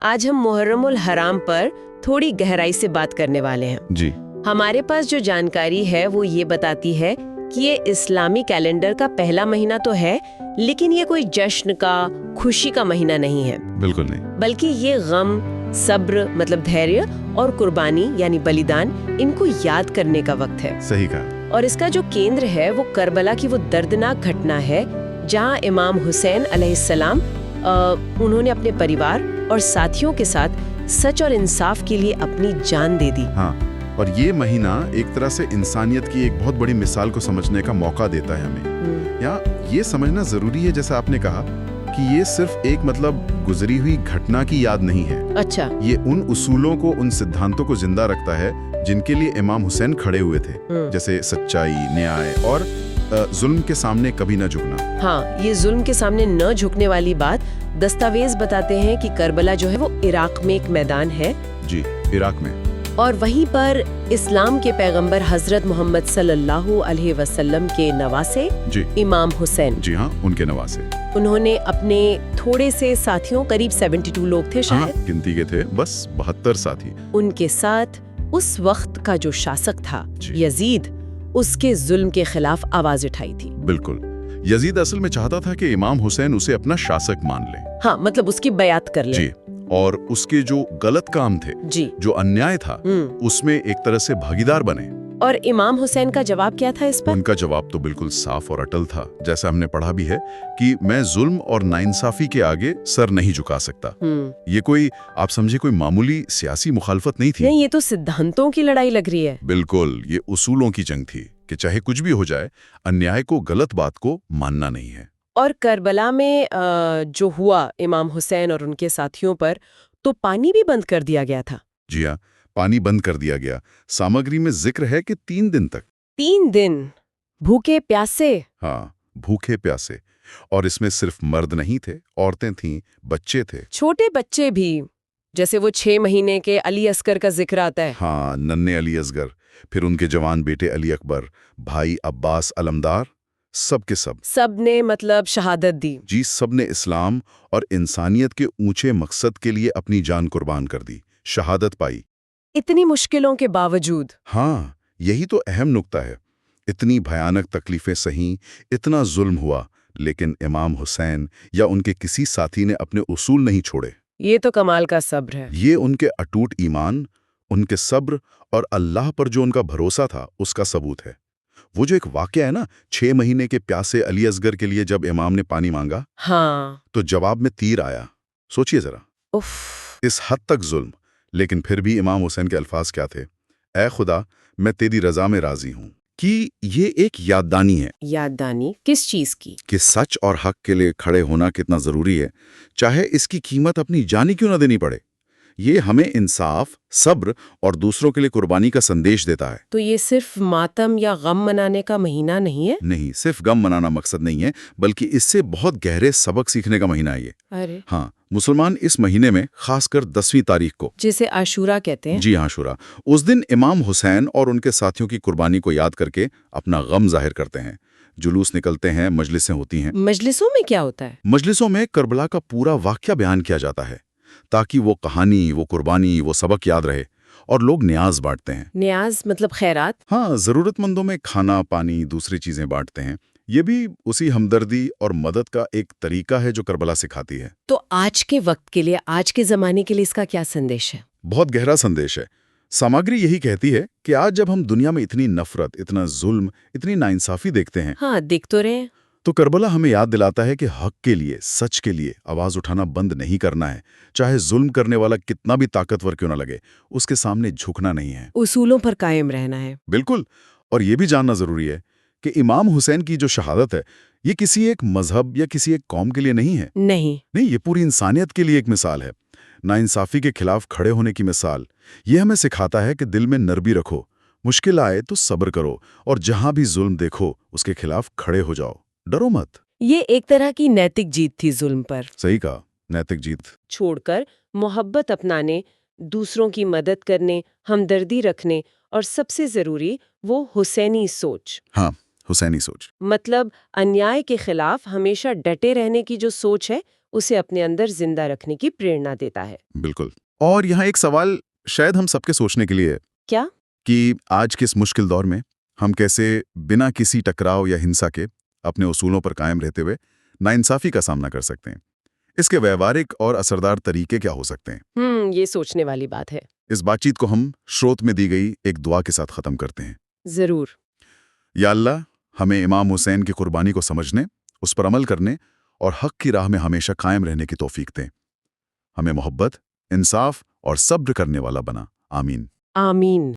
आज हम मुहर्रमुल हराम पर थोड़ी गहराई से बात करने वाले हैं। जी। हमारे पास जो जानकारी है वो ये बताती है कि ये इस्लामी कैलेंडर का पहला महीना तो है, लेकिन ये कोई जश्न का, खुशी का महीना नहीं है। बिल्कुल नहीं। बल्कि ये गम, सब्र मतलब धैर्य और कुर्बानी यानी बलिदान, इनको याद करने का वक्त है। सही कहा। और इसका जो केंद्र है वो करबला की वो दर्दनाक घटना है जहाँ इमाम हुसैन अलैहिस्सलाम उन्होंने अपने परिवार और साथियों के साथ सच और इंसाफ के लिए अपनी जान दे दी। हाँ, और ये महीना एक तरह से इंसानियत की एक बहुत बड़ी मिसाल को समझने का मौका देता है हमें। यहाँ ये समझना जरूरी है, जैसा आपने कहा, कि ये सिर्फ एक गुजरी हुई घटना की याद नहीं है। अच्छा। ये उन उसूलों को, उन सिद्धांतों को जिंदा रखता है जिनके लिए इमाम हुसैन खड़े हुए थे, जैसे सच्चाई, न्याय और जुल्म के सामने कभी न झुकना। हाँ, ये जुल्म के सामने न झुकने वाली बात दस्तावेज बताते हैं कि करबला जो है वो इराक में एक मैदान है। जी, इराक में। और वहीं पर इस्लाम के पैगंबर हजरत मोहम्मद सल्लल्लाहु अलैहि वसल्लम के नवासे जी, इमाम हुसैन। जी हाँ, उनके नवासे। उन्होंने अपने थोड़े से साथियों, करीब 72 लोग थे शायद। हाँ, गिनती के थे बस 72 साथी। उनके साथ उस वक्त का जो शासक था यजीद, उसके जुल्म के खिलाफ आवाज उठाई थी। बिल्कुल। यजीद असल में चाहता था कि इमाम हुसैन उसे अपना शासक मान ले। हाँ, मतलब उसकी बयात कर ले। जी, और उसके जो गलत काम थे, जी, जो अन्याय था, उसमें एक तरह से भागीदार बने। और इमाम हुसैन का जवाब क्या था इस पर? उनका जवाब तो बिल्कुल साफ और अटल था, जैसा हमने पढ़ा भी है कि मैं जुल्म और नाइंसाफी के आगे सर नहीं झुका सकता। ये कोई, आप समझे, कोई मामूली सियासी मुखालफत नहीं थी। नहीं, ये तो सिद्धांतों की लड़ाई लग रही है। बिल्कुल, ये उसूलों की जंग थी कि चाहे कुछ भी हो जाए, अन्याय को, गलत बात को मानना नहीं है। और करबला में जो हुआ इमाम हुसैन और उनके साथियों पर, तो पानी भी बंद कर दिया गया था। जी हाँ, पानी बंद कर दिया गया। सामग्री में जिक्र है कि 3 दिन तक। 3 दिन भूखे प्यासे। हाँ, भूखे प्यासे। और इसमें सिर्फ मर्द नहीं थे, औरतें थीं, बच्चे थे, छोटे बच्चे भी, जैसे वो 6 महीने के अली असगर का जिक्र आता है। हाँ, नन्हे अली असगर, फिर उनके जवान बेटे अली अकबर, भाई अब्बास अलमदार, सब के सब ने मतलब शहादत दी। जी, सब ने इस्लाम और इंसानियत के ऊंचे मकसद के लिए अपनी जान कुर्बान कर दी, शहादत पाई। इतनी मुश्किलों के बावजूद। हाँ, यही तो अहम नुक्ता है। इतनी भयानक तकलीफें सही, इतना जुल्म हुआ, लेकिन इमाम हुसैन या उनके किसी साथी ने अपने उसूल नहीं छोड़े। ये तो कमाल का सब्र है। ये उनके अटूट ईमान, उनके सब्र और अल्लाह पर जो उनका भरोसा था, उसका सबूत है। वो जो एक वाकया है ना, 6 महीने के प्यासे अली असगर के लिए जब इमाम ने पानी मांगा, हाँ, तो जवाब में तीर आया। सोचिए जरा, उफ। इस हद तक जुल्म, लेकिन फिर भी इमाम हुसैन के अल्फाज क्या थे? ऐ खुदा, मैं तेरी रजा में राजी हूँ। कि ये एक याददानी है। याददानी किस चीज की? कि सच और हक के लिए खड़े होना कितना जरूरी है, चाहे इसकी कीमत अपनी जान क्यों ना देनी पड़े। ये हमें इंसाफ, सब्र और दूसरों के लिए कुर्बानी का संदेश देता है। तो ये सिर्फ मातम या गम मनाने का महीना नहीं है? नहीं, सिर्फ गम मनाना मकसद नहीं है, बल्कि इससे बहुत गहरे सबक सीखने का महीना है ये। अरे हाँ, मुसलमान इस महीने में, खासकर 10वीं तारीख को, जिसे आशूरा कहते हैं। जी हाँ, आशूरा, उस दिन इमाम हुसैन और उनके साथियों की कुर्बानी को याद करके अपना गम जाहिर करते हैं। जुलूस निकलते हैं, मजलिसें होती हैं। मजलिसों में क्या होता है? मजलिसों में करबला का पूरा वाकया बयान किया जाता है, ताकि वो कहानी, वो कुर्बानी, वो सबक याद रहे। और लोग न्याज बांटते हैं। न्याज मतलब खैरात? हाँ, जरूरतमंदों में खाना, पानी, दूसरी चीजें बांटते हैं। ये भी उसी हमदर्दी और मदद का एक तरीका है जो करबला सिखाती है। तो आज के वक्त के लिए, आज के जमाने के लिए इसका क्या संदेश है? बहुत गहरा संदेश है। सामग्री यही कहती है कि आज जब हम दुनिया में इतनी नफरत, इतना जुल्म, इतनी नाइंसाफी देखते हैं, हाँ, देख तो रहे हैं, तो करबला हमें याद दिलाता है कि हक के लिए, सच के लिए आवाज उठाना बंद नहीं करना है। चाहे जुल्म करने वाला कितना भी ताकतवर क्यों ना लगे, उसके सामने झुकना नहीं है, उसूलों पर कायम रहना है। बिल्कुल। और ये भी जानना जरूरी है कि इमाम हुसैन की जो शहादत है, ये किसी एक मजहब या किसी एक कौम के लिए नहीं है। नहीं, ये पूरी इंसानियत के लिए एक मिसाल है। नाइंसाफी के खिलाफ खड़े होने की मिसाल। ये हमें सिखाता है कि दिल में नरमी रखो, मुश्किल आए तो सब्र करो, और जहां भी जुल्म देखो उसके खिलाफ खड़े हो जाओ, डरो मत। ये एक तरह की नैतिक जीत थी जुल्म पर। सही कहा, नैतिक जीत। छोड़कर मोहब्बत अपनाने, दूसरों की मदद करने, हमदर्दी रखने, और सबसे जरूरी वो हुसैनी सोच। हाँ, हुसैनी सोच। मतलब अन्याय के खिलाफ हमेशा डटे रहने की जो सोच है, उसे अपने अंदर जिंदा रखने की प्रेरणा देता है। बिल्कुल। और यहाँ एक सवाल शायद हम सबके सोचने के लिए है क्या? कि आज के इस मुश्किल दौर में हम कैसे बिना किसी टकराव या हिंसा के अपने उसूलों पर कायम रहते हुए नाइंसाफी का सामना कर सकते हैं। इसके व्यवहारिक और असरदार तरीके क्या हो सकते हैं? ये सोचने वाली बात है। इस बातचीत को हम स्रोत में दी गई एक दुआ के साथ खत्म करते हैं। जरूर। या अल्लाह, हमें इमाम हुसैन की कुर्बानी को समझने, उस पर अमल करने और हक की राह में हमेशा कायम रहने की तौफीक दें। हमें मोहब्बत, इंसाफ और सब्र करने वाला बना। आमीन। आमीन।